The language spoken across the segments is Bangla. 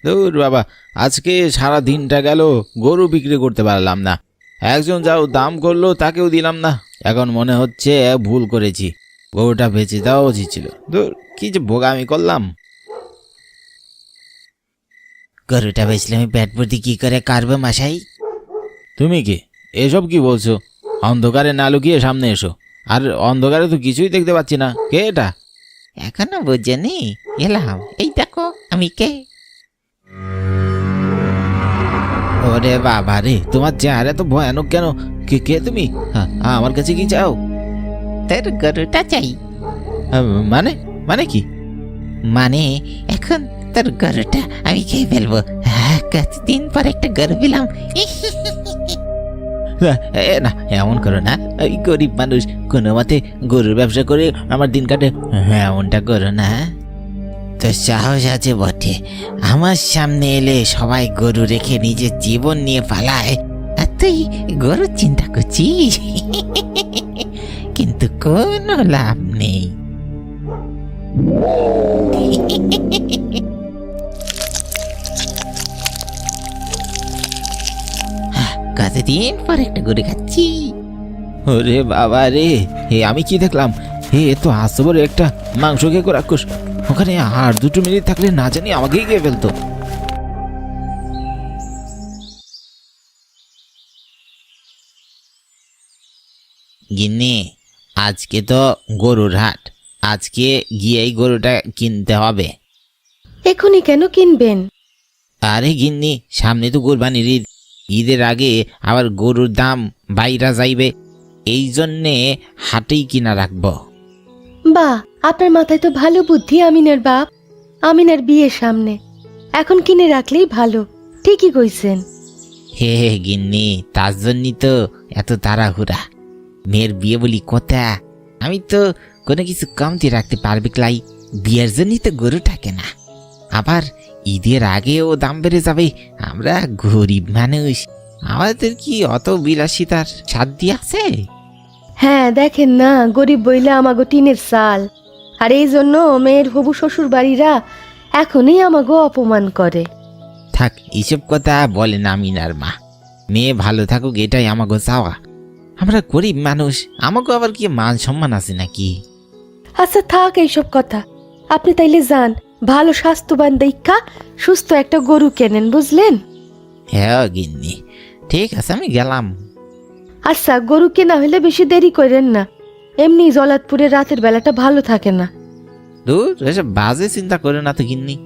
দূর বাবা, আজকে সারা দিনটা গেল, গরু বিক্রি করতে পারলাম না। একজন যাও দাম করলো তাকেও দিলাম না। এখন মনে হচ্ছে ভুল করেছি, গরুটা বেচে দেওয়া উচিত ছিল। দূর, কি যে বোগামি করলাম। গরুটা বেচলে আমি পেট ভর্তি কি করে কাটবো মশাই? তুমি কি এসব কি বলছো? অন্ধকারে না লুকিয়ে সামনে এসো। আর অন্ধকারে তো কিছুই দেখতে পাচ্ছি না, কে এটা? এখনো বুঝেনি? এলাম, এই দেখো আমি কে। ওরে বাবা রে, তোমার চেহারা তো ভয়ানক কেন? কে কে তুমি? হ্যাঁ, আমার কাছে কি চাও? তোর গরুটা চাই। মানে মানে কি? মানে এখন তোর গরুটা আমি খেয়ে ফেলবো। কতদিন পর একটা গরু পেলাম। না, এমন করো না। এই গরিব মানুষ, কোনো মতে গরুর ব্যবসা করে আমার দিন কাটে। এমনটা করো না। তোর সাহস আছে বটে, আমার সামনে এলে সবাই গরু রেখে নিজের জীবন নিয়ে পালায়, আর তুই গরু চিন্তা করছিস? কিন্তু কোনো লাভ নেই। কতদিন পর একটা গরু খাচ্ছি। ওরে বাবা রে, আমি কি দেখলাম? এ তো আসবর একটা মাংস খেয়ে রাক্ষস। ওখানে আর 2 মিনিট থাকলে না জানি আমাকেই খেয়ে ফেলতো। গিন্নি, আজকে তো গরুর হাট, আজকে গিয়েই গরুটা কিনতে হবে। এখনই কেন কিনবেন? আরে গিন্নি, সামনে তো কোরবানির ঈদ, ঈদের আগে আবার গরুর দাম বাইরা যাইবে, এই জন্যে হাটেই কিনা রাখবো। বাহ, আপনার মাথায় তো ভালো বুদ্ধি আমিনের বাপ। আমিনের বিয়ের সামনে, এখন কিনে রাখলেই ভালো। ঠিকই কইছেন। হে হে গিন্নি, তার জন্যই তো এত তাড়াহুড়া। মেয়ের বিয়ে বলি কথা, আমি তো কোনো কিছু কমতি রাখতে পারবে ক্লাই। বিয়ের জন্যই তো গরু থাকে না, আবার ঈদের আগেও দাম বেড়ে যাবে। আমরা গরিব মানুষ, আমাদের কি অত বিলাসিতার সাধ্য আছে? হ্যাঁ, দেখেন না, গরিব বইলে আমাগো টিনের চাল। আর এই জন্য মেয়ের হবু শ্বশুর বাড়িরা এখনই আমাগো অপমান করে। থাক, এসব কথা বলেন আমিনার মা। মেয়ে ভালো থাকুক, এটাই আমাগো চাওয়া। আমরা গরিব মানুষ, আমাকে আবার কি মান সম্মান আছে নাকি? আচ্ছা থাক এইসব কথা, আপনি তাইলে যান, ভালো স্বাস্থ্যবান দীক্ষা সুস্থ একটা গরু কেনেন, বুঝলেন? হ্যাঁ গিন্নি, ঠিক আছে, আমি গেলাম। আচ্ছা, গরু কেনা হলে বেশি দেরি করেন না, এমনি জলাতপুরে রাতের বেলাটা ভালো থাকে না। দূর, এসব বাজে চিন্তা করে না তো গিন্নি।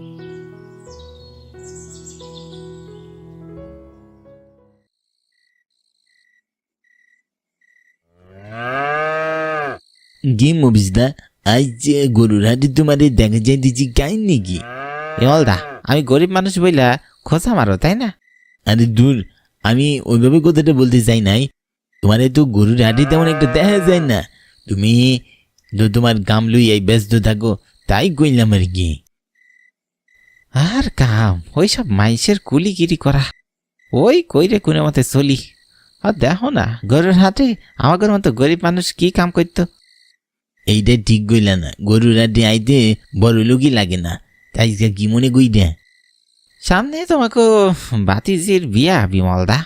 কি মবিসদা, আজ যে গরুর হাটে তোমারে দেখা যায় দিচ্ছি কাই নাকি? দা, আমি গরিব মানুষ বইলা খোঁচা মারো তাই না? আরে দূর, আমি ওইভাবে কথাটা বলতে চাই নাই। তোমারে তো গরুর হাটে তেমন একটা দেখা যায় না। তুমি তো তোমার গাম লইয়াই ব্যস্ত থাকো, তাই কইলাম আর কি। আর কাম ওইসব মাইসের কুলিগিরি করা, ওই কইরে কোনে মতে চলি। আর দেখো না, গরুর হাটে আমাদের মতো গরিব মানুষ কি কাম করতো? এইটা ঠিক কইলা না, গরুর হাটে আইতে বড় লোকই লাগে না। তাই কি মনে কইরা? সামনে তোমাকে বাতিজির বিয়া বিমলদা,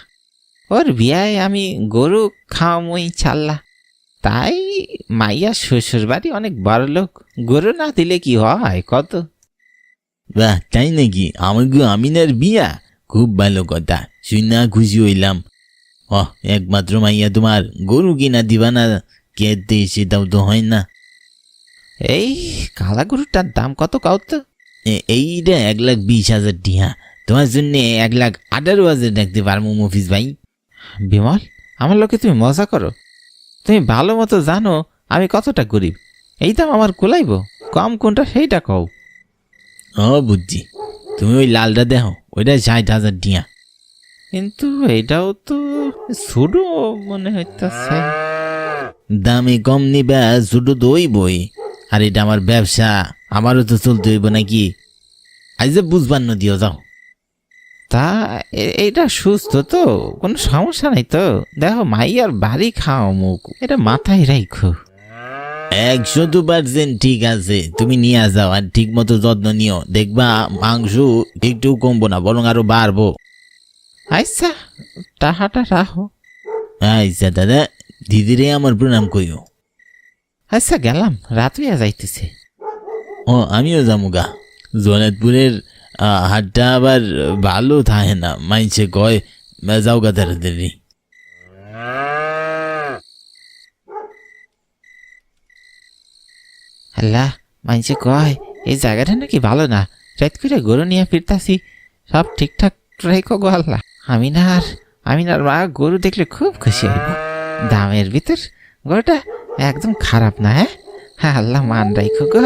ওর বিয়ায় আমি গরু খাওয়ামই ছাড়লা। তাই মাইয়া শ্বশুর বাড়ি অনেক বড় লোক, গরু না দিলে কি হয় কত? বাহ, তাই নাকি? আমাকে আমিনার বিয়া, খুব ভালো কথা, শুনে খুশি হইলাম। একমাত্র মাইয়া তোমার, গরু কিনা দিবা না কেতে? সেটাও তো হয় না। এই কালা গরুটার দাম কত কাউ তো? এইটা 1,20,000 টিহা। তোমার জন্য 1,18,000 রাখতে পারবো মফিজ ভাই। বিমল, আমার লোকে তুমি মজা করো। তুমি ভালো মতো জানো আমি কতটা গরিব, এই দাম আমার কুলাইব? কম কোনটা সেইটা কও। বুঝছি, তুমি ওই লালটা দেখো, ওইটা 60,000 টিহা। কিন্তু এটাও তো ছোটো মনে হইতেছে। দামে কম নিবা, ছোট তো ওই বই। আর এটা আমার ব্যবসা, আমারও তো চলতে হইব নাকি? আজ বুঝবার না, দিও যাও। তা এইটা সুস্থ তো, কোনো সমস্যা নাই তো? দেখো মাইয়ার বাড়ি খাও মুখ, এটা মাথায় রাখো। 100% ঠিক আছে, তুমি নিয়ে যাও আর ঠিক মতো যত্ন নিও, দেখবা মাংস একটু কমবো না, বরং আরো বাড়বো। আচ্ছা, টাহাটা রাখো। আচ্ছা দাদা, দিদিরে আমার প্রণাম কইও। আচ্ছা গেলাম, রাত হইয়া যাইতেছে। ও আমিও যামুগা। জয়নাথপুরের হাটটা আবার ভালো থাকে না, মাইছে কয় যাওগা তাড়াতাড়ি। আল্লাহ, মাইনছে কয় এই জায়গাটা নাকি ভালো না, রাত করে গরু নিয়ে ফিরতাছি, সব ঠিকঠাক রেখো গো আল্লাহ। আমিনার মা গরু দেখলে খুব খুশি হইব। দামের ভিতর গরুটা একদম খারাপ না। হ্যাঁ আল্লাহ, মান রাখো গো।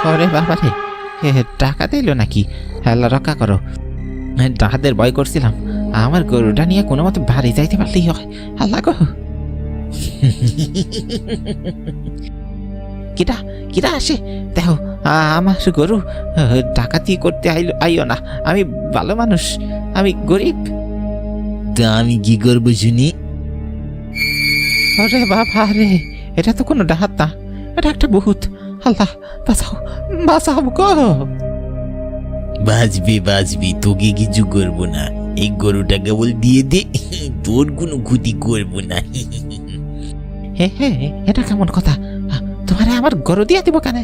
ওরে বাবারে, টাকা দিল নাকি? আল্লাহ রক্ষা করো, ডাকাতের ভয় করছিলাম। আমার গরুটা নিয়ে কোনো মতো বাড়ি যাইতে পারলেই হয়। আল্লাহ গো। কিরা কিরা আসে দেখো, আমার গরু ডাকাতি করতে আইও না। আমি ভালো মানুষ, আমি গরিব। তা আমি কি করবো শুনি? আরে বাবা রে, এটা তো কোনো ডাহাত না, এটা একটা ভূত। আল্লাহ বাঁচাও, বাঁচাও গো। বাঁচবি, তোকে কিছু করবো না, এই গরুটা কেবল দিয়ে দে, তোর কোনো ক্ষতি করবো না। হে, এটা কেমন কথা? তোমারে আমার গরু দিয়ে দিব কেন?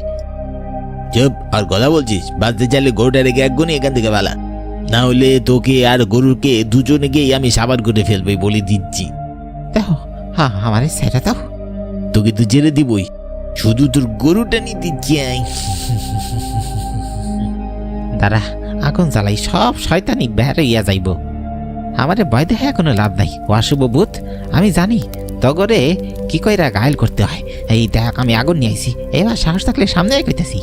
চুপ, আর কথা বলছিস? বাঁচতে চাইলে গরুটা রেখে একগুনি এখান থেকে পালা, না হলে তোকে আর গরুকে দুজনে গিয়ে আমি সাবার করে ফেলবো বলে দিচ্ছি। দেখো, আমারে ছেড়ে দাও। তোকে তো ছেড়ে দিবই, শুধু তোর গরুটা নিতে চাই। দাঁড়া, আগুন জ্বালাই, সব শয়তানি বেরিয়ে যাইব। আমারে ভয় দেখে কোনো লাভ নাই, অশুভ ভূত। আমি জানি তগরে কি কইরা ঘায়ল করতে হয়। এই দেখ, আমি আগুন নিয়ে আইছি, এবার সাহস থাকলে সামনে কইতেছি।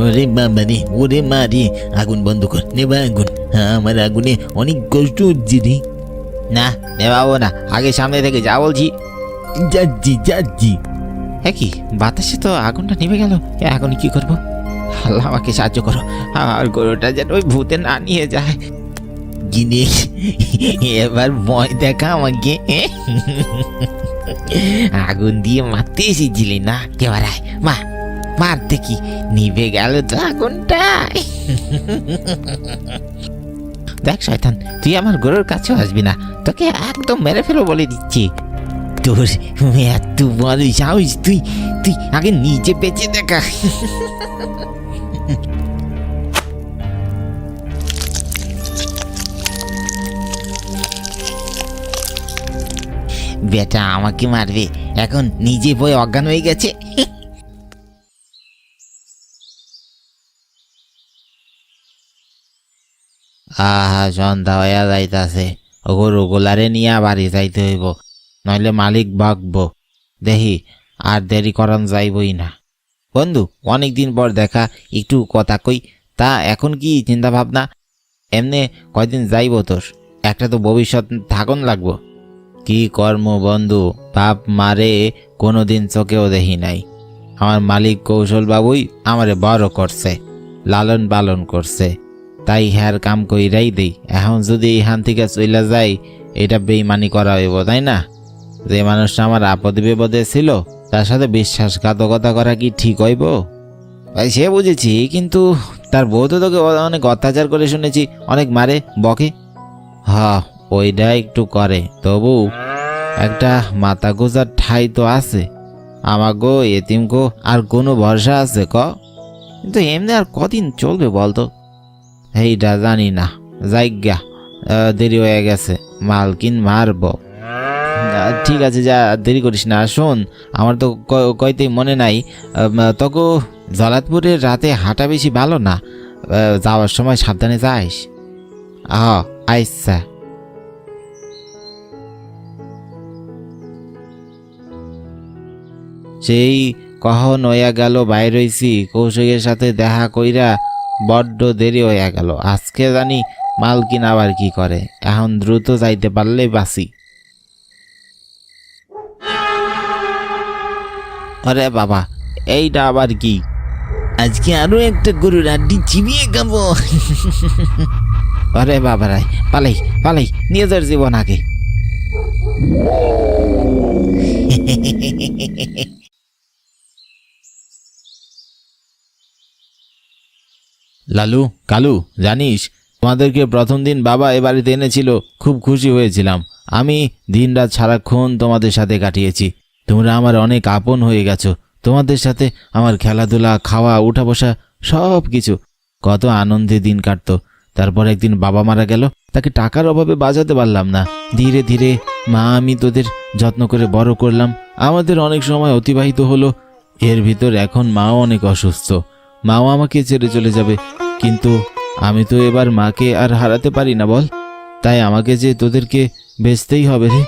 ওরে বাবা রে, ওরে মা রে, আগুন বন্ধ কর, নেবা আগুন। আমার আগুনে অনেক কষ্ট হচ্ছে রে। না নেবাবো না, আগে সামনে থেকে যা বলছি। যাচ্ছি। হ্যাঁ কি, বাতাসে তো আগুনটা নিভে গেল, এখন কি করব? আল্লাহ আমাকে সাহায্য করো, আর গরুটা যেন ওই ভূতে না নিয়ে যায়। গিনে এবার ভয় দেখা আমাকে। আগুন দিয়ে মারতে এসেছিলি না, এবার আয় মার দেখি, নিভে গেল তো আগুনটা। দেখ শয়তান, তুই আমার গরুর কাছেও আসবি না, তোকে একদম মেরে ফেলো বলে দিচ্ছি। তোর এত বড় সাহস, তুই আগে নিজে বেঁচে দেখা। বেটা আমাকে মারবে, এখন নিজে বই অজ্ঞান হয়ে গেছে। আহা, সন্ধ্যা হইয়া যাইতাছে, গরু গোলারে নিয়ে বাড়ি যাইতে হইব, নইলে মালিক বাকবো। দেখি আর দেরি করন যাইবই না। বন্ধু, অনেকদিন পর দেখা, একটু কথা কই। তা এখন কি চিন্তা ভাবনা? এমনে কয়দিন যাইব তোর? একটা তো ভবিষ্যৎ থাকুন লাগবো। কি কর্ম বন্ধু, বাপ মারে কোনোদিন চোখেও দেখি নাই। আমার মালিক কৌশল বাবুই আমারে বড় করছে, লালন পালন করছে, তাই হ্যার কাম কইরাই দেই। এখন যদি এখান থেকে চইলা যাই, এটা বেইমানি করা হইব, তাই না? যে মানুষটা আমার আপদে বিপদে ছিল, তার সাথে বিশ্বাসঘাতকতা করা কি ঠিক হইব? ভাই সে বুঝেছি, কিন্তু তার বউ তো তোকে অনেক অত্যাচার করে শুনেছি, অনেক মারে বকে। ওইটা একটু করে, তবু একটা মাথা গোজার ঠাই তো আছে। আমাগো এতিমগো আর কোনো ভরসা আছে ক? কিন্তু এমনি আর কদিন চলবে বলতো? এইটা জানি না, যাইগা, দেরি হয়ে গেছে, মালকিন মারব। ঠিক আছে, যা, দেরি করিস না। শোন, আমার তো কইতেই মনে নাই, তোকে জলাতপুরের রাতে হাঁটা বেশি ভালো না, যাওয়ার সময় সাবধানে যাইস। আচ্ছা। সেই কখন হইয়া গেল বাইর হইছি, কৌশিকের সাথে দেখা কইরা বড্ড দেরি হইয়া গেল। আজকে জানি মালকিন আবার কি করে, এখন দ্রুত যাইতে পারলেই বাঁচি। আরে বাবা, এইটা আবার কি? আজকে আরো একটা গরুর আড্ডি চিবিয়ে খাবো। আরে বাবা রাই, পালাই নিয়ে যার জীবন আগে। লালু, কালু, জানিস তোমাদেরকে প্রথম দিন বাবা এ বাড়িতে এনেছিল, খুব খুশি হয়েছিলাম। আমি দিনরাত সারাক্ষণ তোমাদের সাথে কাটিয়েছি। তোমরা আমার অনেক আপন হয়ে গেছো। তোমাদের সাথে আমার খেলাধুলা, খাওয়া, উঠা বসা সব কিছু, কত আনন্দে দিন কাটতো। তারপর একদিন বাবা মারা গেল, তাকে টাকার অভাবে বাঁচাতে পারলাম না। ধীরে ধীরে মা আমি তোদের যত্ন করে বড় করলাম। আমাদের অনেক সময় অতিবাহিত হলো। এর ভিতর এখন মাও অনেক অসুস্থ। মাও আমাকে ছেড়ে চলে যাবে, কিন্তু আমি তো এবার মাকে আর হারাতে পারি না বল। তাই আমাকে যে তোদেরকে বেচতেই হবে রে।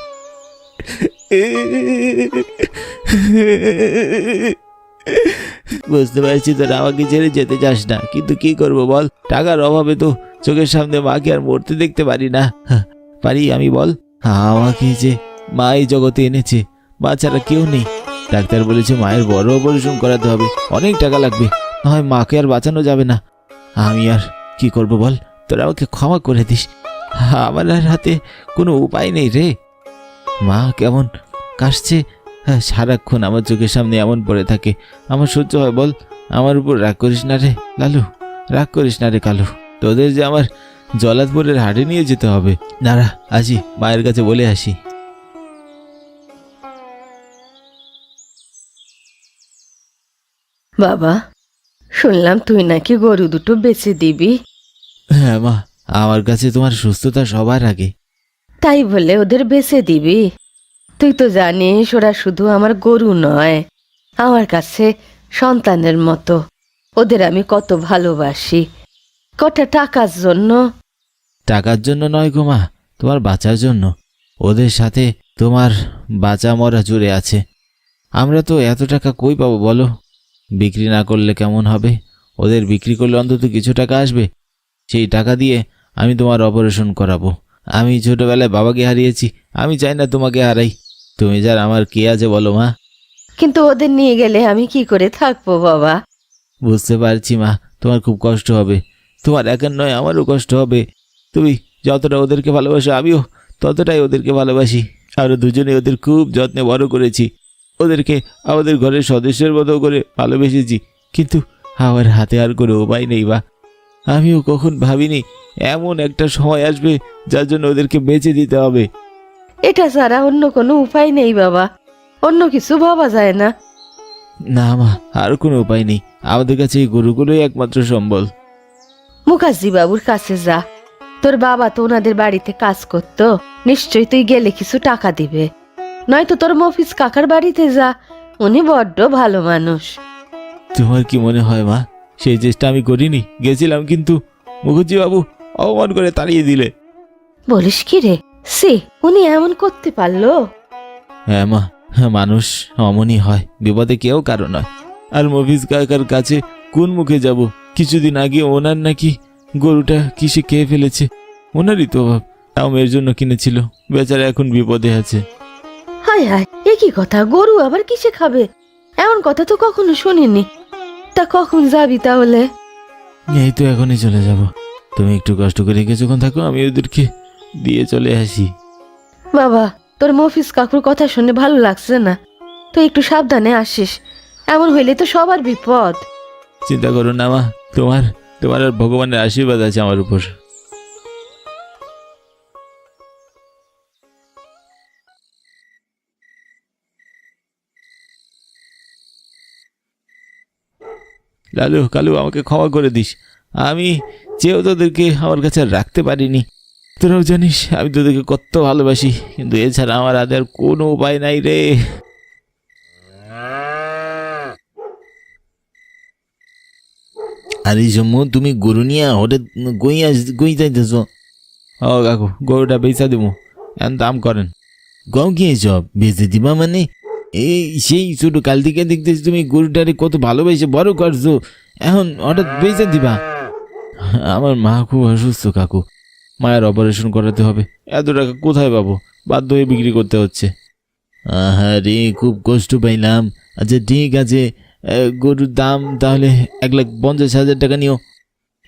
বুঝতে পারছি তোরা আমাকে ছেড়ে যেতে চাস না, কিন্তু কি করব বল, টাকার অভাবে তো চোখের সামনে মাকে আর মরতে দেখতে পারি না। পারি আমি বল? আমাকে যে মা এই জগতে এনেছে, মা ছাড়া কেউ নেই। ডাক্তার বলেছে মায়ের বড় অপারেশন করাতে হবে, অনেক টাকা লাগবে, না হয় মাকে আর বাঁচানো যাবে না। আমি আর কি করব বল, তোরা আমাকে ক্ষমা করে দিস। আমার আর হাতে কোনো উপায় নেই রে। মা কেমন কাশছে, সারাক্ষণ আমার চোখের সামনে এমন পড়ে থাকে, আমার সহ্য হয় বল? আমার উপর রাগ করিস না রে লালু, রাগ করিস না রে কালু। তোদের যে আমার জলাতপুরের হাটে নিয়ে যেতে হবে। দাঁড়া, আসি, মায়ের কাছে বলে আসি। বাবা, শুনলাম তুই নাকি গরু দুটো বেচে দিবি। হ্যাঁ মা, আমার কাছে তোমার সুস্থতা সবার আগে। তাই বলে ওদের বেচে দিবি? তুই তো জানিস ওরা শুধু আমার গরু নয়, আমার কাছে সন্তানের মতো। ওদের আমি কত ভালোবাসি। কটা টাকার জন্য? টাকার জন্য নয় গো মা, তোমার বাঁচার জন্য। ওদের সাথে তোমার বাঁচা মরা জুড়ে আছে। আমরা তো এত টাকা কই পাবো বলো? বিক্রি না করলে কেমন হবে? ওদের বিক্রি করলে অন্তত কিছু টাকা আসবে। সেই টাকা দিয়ে আমি তোমার অপারেশন করাবো। আমি ছোটবেলায় বাবাকে হারিয়েছি, আমি চাই না তোমাকে হারাই। তুমি যার আমার কে আছে বলো মা? কিন্তু ওদের নিয়ে গেলে আমি কি করে থাকবো বাবা? বুঝতে পারছি মা, তোমার খুব কষ্ট হবে। তোমার একার নয়, আমারও কষ্ট হবে। তুমি যতটা ওদেরকে ভালোবাসো, আমিও ততটাই ওদেরকে ভালোবাসি। আমরা দুজনে ওদের খুব যত্নে বড় করেছি। ওদেরকে আমাদের ঘরের সদস্যের মতো করে ভালোবেসেছি, কিন্তু আমার হাতে আর কোনো উপায় নেই বা। আমিও কখন ভাবিনি এমন একটা সময় আসবে যার জন্য ওদেরকে বেঁচে দিতে হবে। এটা ছাড়া অন্য কোনো উপায় নেই বাবা, অন্য কিছু ভাবা যায় না। না মা, আর কোনো উপায় নেই। আমাদের কাছে এই গরুগুলোই একমাত্র সম্বল। মুখার্জি বাবুর কাছে যা, তোর বাবা তো ওনাদের বাড়িতে কাজ করতো, নিশ্চয়ই তুই গেলে কিছু টাকা দিবে। নয়তো তোর মফিজ কাকার বাড়িতে যা, উনি বড্ড ভালো মানুষ। তোমার কি মনে হয় মা, সেই চেষ্টা আমি করিনি? গেছিলাম, কিন্তু মুখুজ্জি বাবু অপমান করে তাড়িয়ে দিলে। বলিস কি রে? সে উনি এমন করতে পারলো? হ্যাঁ মা, মানুষ অমনই হয়, বিপদে কেউ কারো নয়। আর মফিজ কাকার কাছে কোন মুখে যাব? কিছুদিন আগে ওনার নাকি গরুটা কিসে খেয়ে ফেলেছে। ওনারই তো অভাব, তাও মেয়ের জন্য কিনেছিল। বেচারা এখন বিপদে আছে। হায় হায়, এ কি কথা? গরু আবার কিসে খাবে? এমন কথা তো কখনো শুনিনি। তা কখন যাবি তাহলে? এই তো এখনই চলে যাব। তুমি একটু কষ্ট করে কিছুক্ষণ থাকো, আমি ওদেরকে দিয়ে চলে আসি। বাবা, তোর মফিজ কাকুর কথা শুনে ভালো লাগছে না। তুই একটু সাবধানে আসিস, এমন হইলে তো সবার বিপদ। চিন্তা করো না মা, তোমার তোমার আর ভগবানের আশীর্বাদ আছে আমার উপর। লালু, কালু, আমাকে ক্ষমা করে দিস। আমি চেয়েও তোদেরকে আমার কাছে আর রাখতে পারিনি। তোরাও জানিস আমি তোদেরকে কত ভালোবাসি, কিন্তু এছাড়া আমার হাতে আর কোনো উপায় নাই রে। আরে জম্মু, তুমি গরু নিয়ে হঠাৎ গই যাইতেছ? ও কাকু, গরুটা বেচা দিব, এখন দাম করেন। গাও কি সব বেচে দিবা মানে? এই সেই ছোট কাল থেকে দেখতেছি তুমি গরুটারে কত ভালোবেসে বড় করছো, এখন হঠাৎ বেচে দিবা? আমার মা খুব অসুস্থ কাকু, মায়ের অপারেশন করাতে হবে। এত টাকা কোথায় পাবো? বাধ্য হয়ে বিক্রি করতে হচ্ছে। আহারে, খুব কষ্ট পাইলাম। আচ্ছা ঠিক আছে, গরুর দাম তাহলে 1,50,000 টাকা নিও।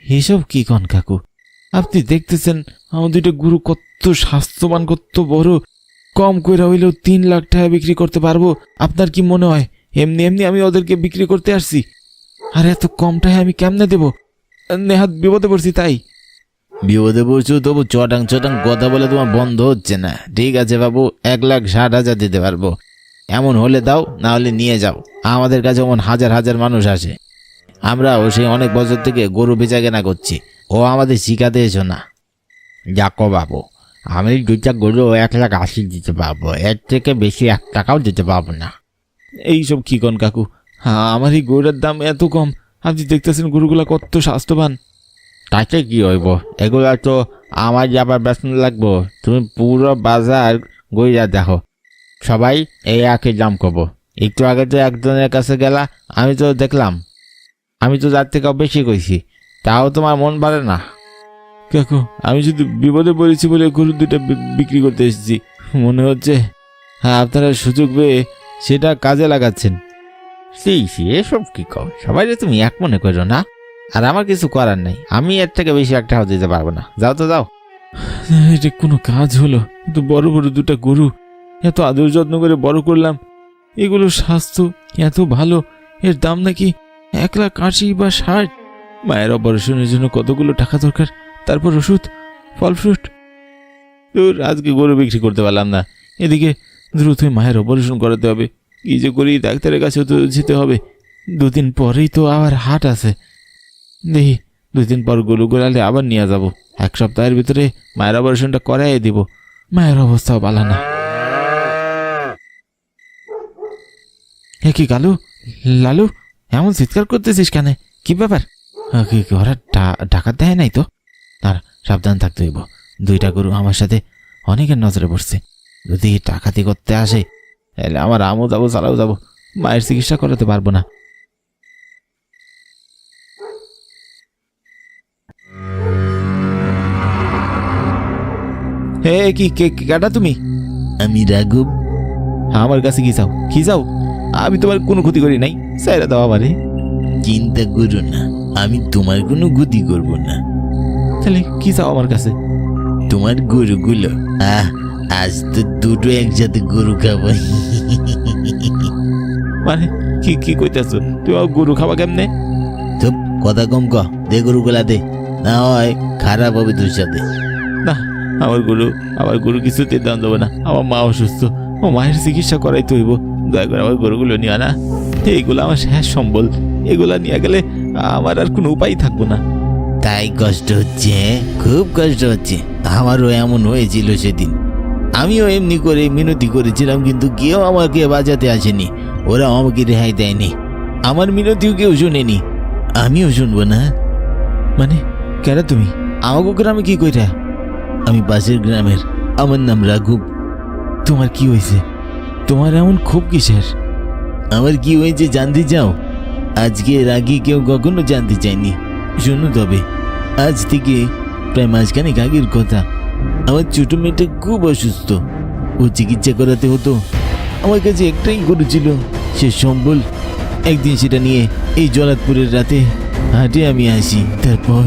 এসব কি কন কাকু? আপনি দেখতেছেন আমার দুইটা গরু কত স্বাস্থ্যবান, কত বড়, কম কইরা হইলেও 3 লাখ টাকা বিক্রি করতে পারবো। আপনার কি মনে হয় এমনি এমনি আমি ওদেরকে বিক্রি করতে আসছি? আর এত কম টাকা আমি কেমনে দেবো? নেহাত বিপদে পড়ছি তাই। বিপদে পড়ছো তবু চটাং চটাং কথা বলে তোমার বন্ধ হচ্ছে না। ঠিক আছে বাবু, 1,60,000 দিতে পারবো। এমন হলে দাও, না হলে নিয়ে যাও। আমাদের কাছে এমন হাজার হাজার মানুষ আসে। আমরাও সেই অনেক বছর থেকে গরু বেচা কেনা করছি। ও আমাদের শিখাতে এসো না। যাকো বাবু, আমি 2টা গরু 1,80,000 দিতে পারবো, এর থেকে বেশি 1 টাকাও দিতে পারবো না। এইসব কি কন কাকু? হ্যাঁ, আমার এই গরুর দাম এত কম। আপনি দেখতেছেন গরুগুলা কত স্বাস্থ্যবান। তাতে কি হইব, এগুলা তো আমার যাবার বেতন লাগবো। তুমি পুরো বাজার গইরা দেখো, সবাই এই একই দাম করবো। একটু আগে তো একজনের কাছে গেলা, আমি তো দেখলাম, আমি তো যার থেকেও বেশি কইছি, তাও তোমার মন পারে না। কাকু, আমি শুধু বিপদে পড়েছি বলে গরু দুটা বিক্রি করতে এসেছি। মনে হচ্ছে হ্যাঁ, আপনারা সুযোগ পেয়ে সেটা কাজে লাগাচ্ছেন। সেই এসব কি কও, সবাই তুমি এক মনে করো না। আর আমার কিছু করার নাই, আমি এর থেকে বেশি একটা দিতে পারবো না। যাও তো যাও। এটা কোনো কাজ হলো? তো বড় বড় দুটা গরু এত আদর যত্ন করে বড় করলাম, এগুলো স্বাস্থ্য এত ভালো, এর দাম নাকি 1,80,000 বা 60। মায়ের অপারেশনের জন্য কতগুলো টাকা দরকার, তারপর ওষুধ, ফল ফ্রুট। আজকে গরু বিক্রি করতে পারলাম না। এদিকে দ্রুত মায়ের অপারেশন করাতে হবে। কি যে করি, ডাক্তারের কাছেও তো যেতে হবে। 2 দিন পরেই তো আবার হাট আছে। দেখি 2 দিন পর গরু গোড়ালে আবার নিয়ে যাব। 1 সপ্তাহের ভিতরে মায়ের অপারেশনটা করাই দিব। মায়ের অবস্থাও ভালো না। এ কি কালু, লালু, এমন চিৎকার করতেছিস কেন? কি ব্যাপার? ওরা টাকা দেয় নাই তো? আর সাবধান থাকতে হইব। 2টা গরু আমার সাথে অনেকের নজরে পড়ছে। যদি টাকাতি করতে আসে তাহলে আমার আমও যাবো, চালাও যাবো। মায়ের চিকিৎসা করাতে পারবো না। হে, কি কেটা তুমি? আমি রাঘব। আমার কাছে কি চাও? কি চাও? আমি তোমার কোনো ক্ষতি করি নাই, সাইরা দাও আমারে। চিন্তা করো না, আমি তোমার কোনো গতি করব না। তাহলে কি চাও আমার কাছে? তোমার গরুগুলো। আজ তো 2টো একসাথে গরু খাবো। মানে কি কি কইতেছো? তুমি আমার গরু খাবা কেমনে? চুপ, কথা কম ক। দে গরুগুলা দে, না হয় খারাপ হবে তোর সাথে। না, আমার গরু কিছুতে দাম দেবো না। আমার মা অসুস্থ, ও মায়ের চিকিৎসা করাইতে হইব। দয়া করে আমার গরুগুলো নিয়ে না। এইগুলো আমার শেষ সম্বল। এগুলা নিয়ে গেলে আমার আর কোনো উপায় থাকবো না। তাই কষ্ট হচ্ছে? খুব কষ্ট হচ্ছে। আমারও এমন হয়েছিল সেদিন। আমিও এমনি করে মিনতি করেছিলাম, কিন্তু কেউ আমাকে বাঁচাতে আসেনি। ওরা আমাকে রেহাই দেয়নি। আমার মিনতিও কেউ শোনেনি, আমিও শুনবো না। মানে কেন তুমি আমাকে গ্রামে কি কইরা? আমি পাশের গ্রামের, আমার নাম রাঘব। তোমার কি হয়েছে? তোমার এমন খুব কিসের? আমার কি হয়েছে জানতে চাও? আজকে এর আগে কেউ কখনো জানতে চায়নি। শোনো তবে, আজ থেকে প্রায় মাসখানেক আগের কথা। আমার ছোট মেয়েটা খুব অসুস্থ, ও চিকিৎসা করাতে হতো। আমার কাছে একটাই গরু ছিল, সে সম্বল। একদিন সেটা নিয়ে এই জলাতপুরের রাতে হাটে আমি আসি। তারপর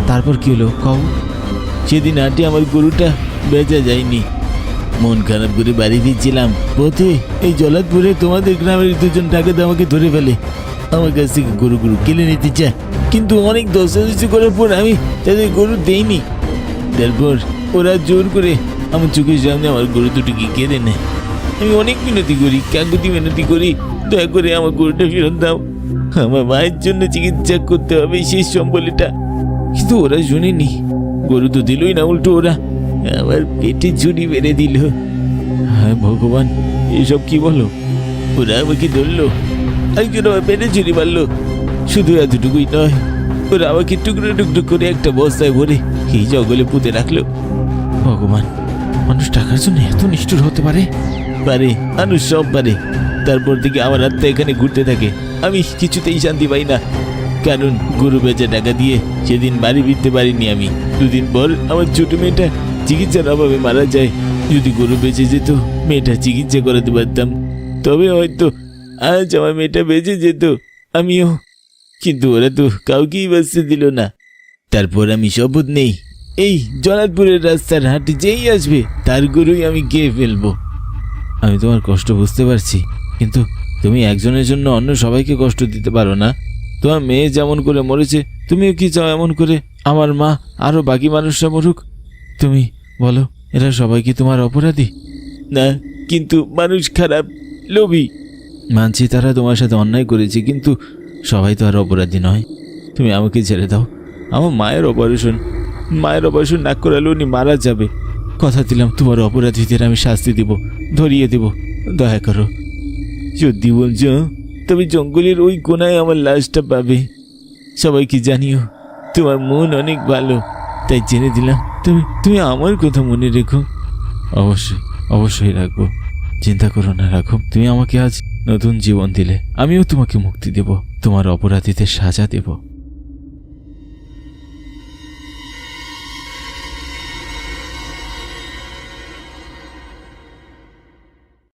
তারপর কি হলো কও? সেদিন হাটে আমার গরুটা বেচা যায়নি। মন খারাপ করে বাড়ি ফিরছিলাম, পথে এই জলাতপুরে তোমাদের গ্রামের 2জন ডাকাত আমাকে ধরে ফেলে। আমার কাছ থেকে গরু কিনে নিতে চায়, কিন্তু অনেক দস্তাদস্তি করার পর আমি তাদের গরু দেইনি। তারপর ওরা জোর করে আমার চোখের সামনে আমার গরু দুটোকে কেড়ে নেয়। আমি অনেক মিনতি করি, কাকুতি মিনতি করি, দয়া করে আমার গরুটা ফেরত দাও। আমার মায়ের জন্য চিকিৎসা করতে হবে শেষ সম্বলটা। কিন্তু ওরা শুনেনি, গরু তো দিলই না, উল্টো ওরা আমার পেটে ছুরি মেরে দিল। হ্যাঁ ভগবান, এসব কি বলো? ওরা আমাকে ধরলো, একজন আমার পেটে ছুরি মারলো। শুধু এতটুকুই নয়, ওরা আমাকে টুকরো টুকরো করে একটা বস্তায় ভরে এই জঙ্গলে পুঁতে রাখলো। ভগবান, মানুষ টাকার জন্য এত নিষ্ঠুর হতে পারে? পারে, মানুষ সব পারে। তারপর থেকে আমার আত্মা এখানে ঘুরতে থাকে। আমি কিছুতেই শান্তি পাই না, কারণ গরু বেচা টাকা দিয়ে সেদিন বাড়ি ফিরতে পারিনি আমি। 2 দিন পর আমার ছোট মেয়েটা চিকিৎসার অভাবে মারা যায়। যদি গরু বেঁচে যেত, মেয়েটা চিকিৎসা করাতে পারতাম, তবে হয়তো আজ আমার মেয়েটা বেঁচে যেত, আমিও। কিন্তু ওরা তো কাউকেই বাঁচতে দিল না। তারপর আমি শপথ নেই, এই জলাদপুরের রাস্তার হাটে যেই আসবে তার গরুই আমি গিয়ে ফেলবো। আমি তোমার কষ্ট বুঝতে পারছি, কিন্তু তুমি একজনের জন্য অন্য সবাইকে কষ্ট দিতে পারো না। তোমার মেয়ে যেমন করে মরেছে, তুমিও কি চাও এমন করে আমার মা আরও বাকি মানুষরা মরুক? তুমি বলো, এরা সবাই কি তোমার অপরাধী? না, কিন্তু মানুষ খারাপ, লোভী। মানছি তারা তোমার সাথে অন্যায় করেছে, কিন্তু সবাই তো আর অপরাধী নয়। তুমি আমাকে ছেড়ে দাও। আমার মায়ের অপারেশন না করালে উনি মারা যাবে। কথা দিলাম তোমার অপরাধীদের আমি শাস্তি দিব, ধরিয়ে দেব। দয়া করো। যদি বলছো তবে জঙ্গলের ওই কোনায় আমার লাশটা পাবে। সবাইকে জানিও তোমার মন অনেক ভালো, তাই জেনে দিলাম। তুমি আমার কথা মনে রেখো। অবশ্যই, অবশ্যই রাখবো। চিন্তা করো না, রাখো। তুমি আমাকে আজ নতুন জীবন দিলে, আমিও তোমাকে মুক্তি দেব, তোমার অপরাধীদের সাজা দেব।